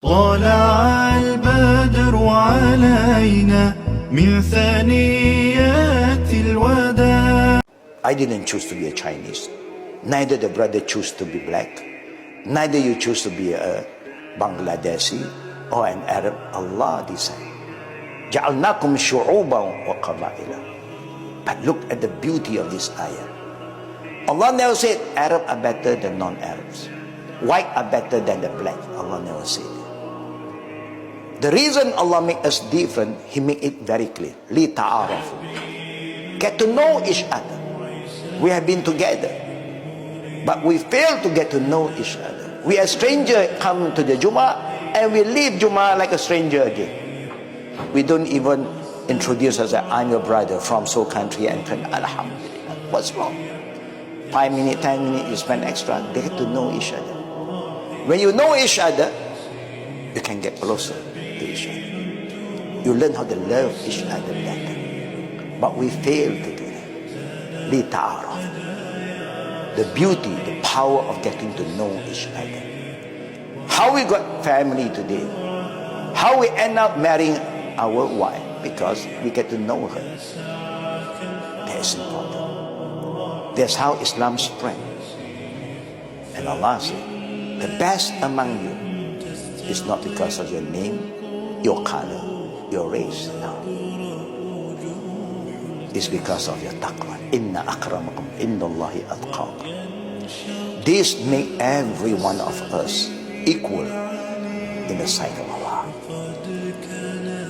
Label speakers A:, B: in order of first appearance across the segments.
A: طلع البدر علينا من ثنيات الوداع.
B: I didn't choose to be a Chinese. Neither the brother chose to be black. Neither you choose to be a Bangladeshi or an Arab. Allah decided. جَعَلْنَاكُمْ شُعُوبًا وَقَبَائِلًا. But look at the beauty of this ayah. Allah never said Arab are better than non-Arabs. White are better than the black. Allah never said it. The reason Allah make us different, He make it very clear. لِتَعَارَفُوا. Get to know each other. We have been together, but we fail to get to know each other. We are stranger come to the Jumah and we leave Jumah like a stranger again. We don't even introduce us as I'm your brother from so country and turn Alhamdulillah. What's wrong? 5 minutes, 10 minutes you spend extra. They get to know each other. When you know each other, you can get closer to each other. You learn how to love each other better. But we fail to do that. لِتَعَارَفُ. The beauty, the power of getting to know each other. How we got family today. How we end up marrying our wife. Because we get to know her. That's important. That's how Islam spread. And Allah said, the best among you is not because of your name, your color, your race. No. It's because of your taqwa. Inna akramakum indallahi atqakum. This make every one of us equal in the sight of Allah.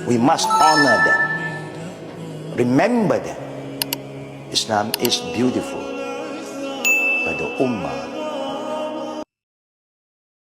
B: We must honor them. Remember them. Islam is beautiful, but the Ummah